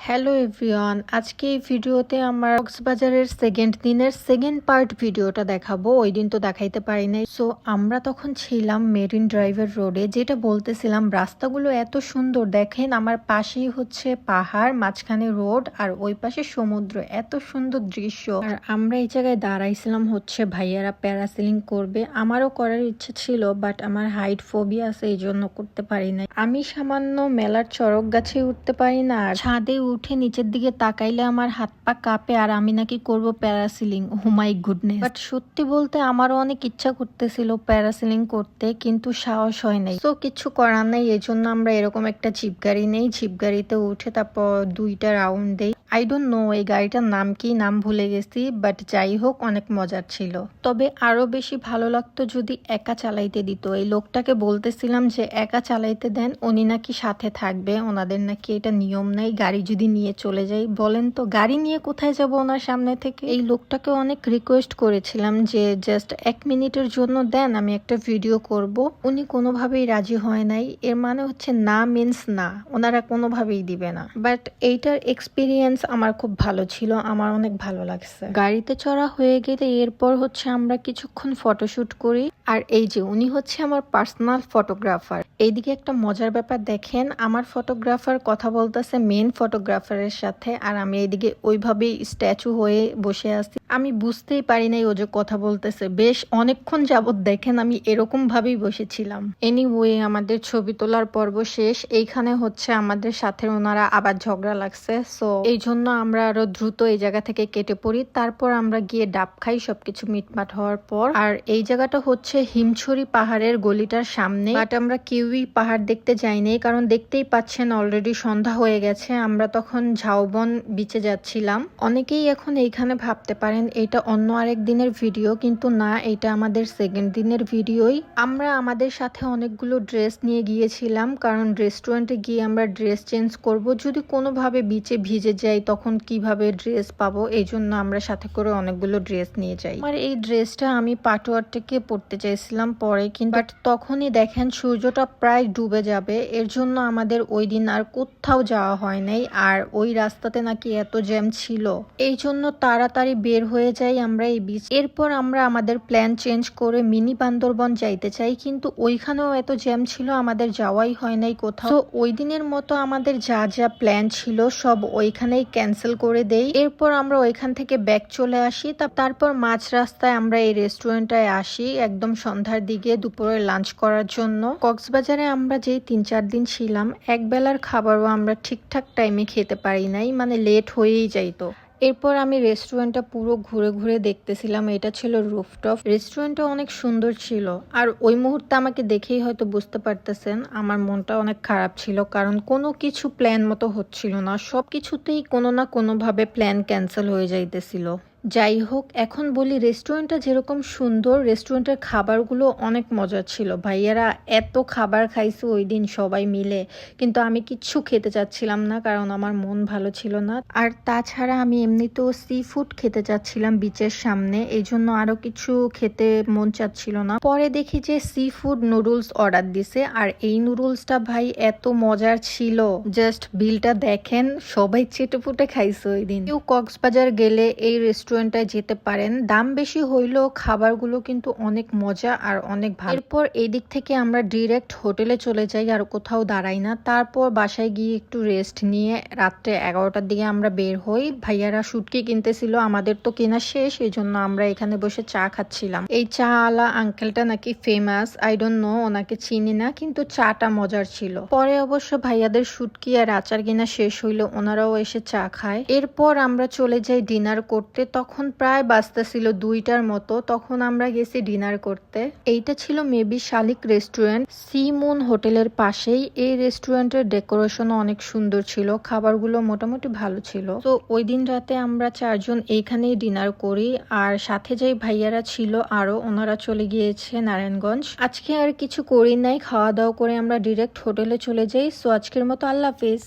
Hello everyone, আজকে এই ভিডিওতে আমার কক্সবাজারের সেকেন্ড দিনের সেকেন্ড পার্ট ভিডিওটা দেখাবো। ওই দিন তো দেখাইতে পারি নাই। সো আমরা তখন ছিলাম মেরিন ড্রাইভের রোডে, যেটা বলতেছিলাম রাস্তাগুলো এত সুন্দর। দেখেন আমার পাশেই হচ্ছে পাহাড়, মাঝখানে রোড, আর ওই পাশে সমুদ্র। এত সুন্দর দৃশ্য। আর আমরা এই জায়গায় দাঁড়াইছিলাম হচ্ছে ভাইয়ারা প্যারাসেলিং করবে। আমারও করার ইচ্ছে ছিল, বাট আমার হাইট ফোবিয়া আছে, এই জন্য করতে পারি নাই। আমি সামান্য মেলার চড়ক গাছে উঠতে পারি না, আর ছাদে উঠে নিচের দিকে তাকাইলে আমার হাত পা কাঁপে, আর আমি নাকি করব parasailing. Oh my goodness. But সত্যি বলতে আমারও অনেক ইচ্ছা করতেছিল প্যারাসিলিং করতে, কিন্তু সাহস হয় নাই। তো কিছু করার নাই, এই জন্য আমরা এরকম একটা জিপ গাড়ি নেই। জিপ গাড়িতে উঠে তারপর 2টা রাউন্ড দেই। আই ডোন্ট নো এই গাড়িটার নাম কি, নাম ভুলে গেছি, বাট যাই হোক অনেক মজার ছিল। তবে আরো বেশি ভালো লাগতো যদি একা চালাইতে দিত। এই লোকটাকে বলতেছিলাম যে একা চালাইতে দেন, উনি নাকি সাথে থাকবে। ওনাদের নাকি এটা নিয়ম নাই গাড়ি যদি নিয়ে চলে যাই। বলেন তো গাড়ি নিয়ে কোথায় যাব ওনার সামনে থেকে। এই লোকটাকে অনেক রিকোয়েস্ট করেছিলাম যে জাস্ট 1 মিনিটের জন্য দেন, আমি একটা ভিডিও করব। উনি কোনোভাবেই রাজি হয় নাই। এর মানে হচ্ছে না মিন্স না, ওনারা কোনোভাবেই দিবে না। বাট এইটার এক্সপিরিয়েন্স আমার খুব ভালো ছিল, আমার অনেক ভালো লাগছে। গাড়িতে চড়া হয়ে গেলে এরপর হচ্ছে আমরা কিছুক্ষণ ফটোশুট করি। আর এই যে উনি হচ্ছে আমার পার্সোনাল ফটোগ্রাফার। এইদিকে একটা মজার ব্যাপার দেখেন, আমার ফটোগ্রাফার কথা বলতেছে মেন ফটোগ্রাফারের সাথে, আর আমি এইদিকে ওইভাবেই স্ট্যাচু হয়ে বসে আছি। আমি বুঝতেই পারি নাই ও যে কথা বলতেছে। বেশ অনেকক্ষণ যাবত দেখেন আমি এরকম ভাবেই বসেছিলাম। এনিওয়ে আমাদের ছবি তোলার পর্ব শেষ। এইখানে হচ্ছে আমাদের সাথে ওনারা আবার ঝগড়া লাগছে। সো এই জন্য আমরা আরো দ্রুত এই জায়গা থেকে কেটে পড়ি। তারপর আমরা গিয়ে ডাব খাই সবকিছু মিটমাট হওয়ার পর। আর এই জায়গাটা হচ্ছে হিমছড়ি পাহাড়ের গলিটার সামনে। বাট আমরা কেউই পাহাড় দেখতে যাইনি, কারণ দেখতেই পাচ্ছেন অলরেডি সন্ধ্যা হয়ে গেছে। আমরা তখন ঝাউবন বিচে যাচ্ছিলাম। অনেকেই এখন এইখানে ভাবতে পারেন এটা অন্য আরেক দিনের ভিডিও, কিন্তু না, এটা আমাদের সেকেন্ড দিনের ভিডিওই। আমরা আমাদের সাথে অনেকগুলো ড্রেস নিয়ে গিয়েছিলাম, কারণ রেস্টুরেন্টে গিয়ে আমরা ড্রেস চেঞ্জ করব। যদি কোনোভাবে বিচে ভিজে যাই তখন কিভাবে ড্রেস পাবো, এই জন্য আমরা সাথে করে অনেকগুলো ড্রেস নিয়ে যাই। আর এই ড্রেসটা আমি পাটোয়ার থেকে পরতে চাইছিলাম পরে, কিন্তু বাট তখনই দেখেন সূর্যটা প্রায় ডুবে যাবে। এর জন্য আমাদের ওই দিন আর কোথাও যাওয়া হয় নাই। আর ওই রাস্তাতে নাকি এত জ্যাম ছিল, এই জন্য তাড়াতাড়ি বের হয়ে যাই আমরা এই বিচ। এরপর আমরা আমাদের প্ল্যান চেঞ্জ করে মিনি বান্দরবন যাইতে চাই, কিন্তু ওইখানেও এত জ্যাম ছিল আমাদের যাওয়াই হয় নাই কোথাও। তো ওই দিনের মতো আমাদের যা যা প্ল্যান ছিল সব ওইখানেই ক্যান্সেল করে দেই। এরপর আমরা ওইখান থেকে ব্যাক চলে আসি। তারপর মাঝ রাস্তায় আমরা এই রেস্টুরেন্টটায় আসি একদম সন্ধ্যার দিকে দুপুরে লাঞ্চ করার জন্য। কক্সবাজারে আমরা যেই 3-4 দিন ছিলাম, এক বেলার খাবারও আমরা ঠিকঠাক টাইমে খেতে পারি নাই, মানে লেট হয়েই যাইতো। এরপর আমি রেস্টুরেন্টটা পুরো ঘুরে ঘুরে দেখতেছিলাম। এটা ছিল রুফটপ। রেস্টুরেন্টটা অনেক সুন্দর ছিল। আর ওই মুহূর্তে আমাকে দেখেই হয়তো বুঝতে পারতেছেন আমার মনটা অনেক খারাপ ছিল, কারণ কোনো কিছু প্ল্যান মতো হচ্ছিল না। সবকিছুতেই কোনো না কোনোভাবে প্ল্যান ক্যান্সেল হয়ে যাইতেছিল। যাই হোক, এখন বলি রেস্টুরেন্টটা যেরকম সুন্দর, রেস্টুরেন্টের খাবারগুলো অনেক মজার ছিল। ভাইয়ারা এত খাবার খাইছে ওই দিন সবাই মিলে, কিন্তু আমি কিচ্ছু খেতে চাচ্ছিলাম না, কারণ আমার মন ভালো ছিল না। আর তাছাড়া আমি এমনিতেও সি ফুড খেতে চাচ্ছিলাম বিচের সামনে, এই জন্য আরো কিছু খেতে মন চাচ্ছিল না। পরে দেখি যে সি ফুড নুডলস অর্ডার দিছে, আর এই নুডলসটা ভাই এত মজার ছিল, জাস্ট বিলটা দেখেন। সবাই চেটেপুটে খাইছে ওই দিন। কেউ কক্সবাজার গেলে এই রেস্টুরেন্টটায় যেতে পারেন। দাম বেশি হইলেও খাবারগুলো কিন্তু অনেক মজা আর অনেক ভালো। এরপর এই দিক থেকে আমরা ডিরেক্ট হোটেলে চলে যাই, আর কোথাও দাঁড়াই না। তারপর বাসায় গিয়ে একটু রেস্ট নিয়ে রাত্রে 11টার দিকে আমরা বের হই। ভাইয়ারা শুটকি কিনতেছিল, আমাদের তো কেনা শেষ, এই জন্য আমরা এখানে বসে চা খাচ্ছিলাম। এই চা আলা আঙ্কেলটা নাকি ফেমাস, আই ডোন্ট নো, ওনাকে চিনি না, কিন্তু চাটা মজার ছিল। পরে অবশ্য ভাইয়াদের শুটকি আর আচার কিনা শেষ হইলো, ওনারাও এসে চা খায়। এরপর আমরা চলে যাই ডিনার করতে। তখন প্রায় বাজতেছিল 2টার মতো, তখন আমরা গেছি ডিনার করতে। এইটা ছিল মেবি শালিক রেস্টুরেন্ট, সি মুন হোটেলের পাশেই। এই রেস্টুরেন্টের ডেকোরেশনও অনেক সুন্দর ছিল, খাবারগুলো মোটামুটি ভালো ছিল। তো ওই দিন রাতে আমরা 4 জন এইখানেই ডিনার করি, আর সাথে যেই ভাইয়ারা ছিল আরো, ওনারা চলে গিয়েছে নারায়ণগঞ্জ। আজকে আর কিছু করি নাই, খাওয়া দাওয়া করে আমরা ডিরেক্ট হোটেলে চলে যাই। সো আজকের মতো আল্লাহ হাফেজ।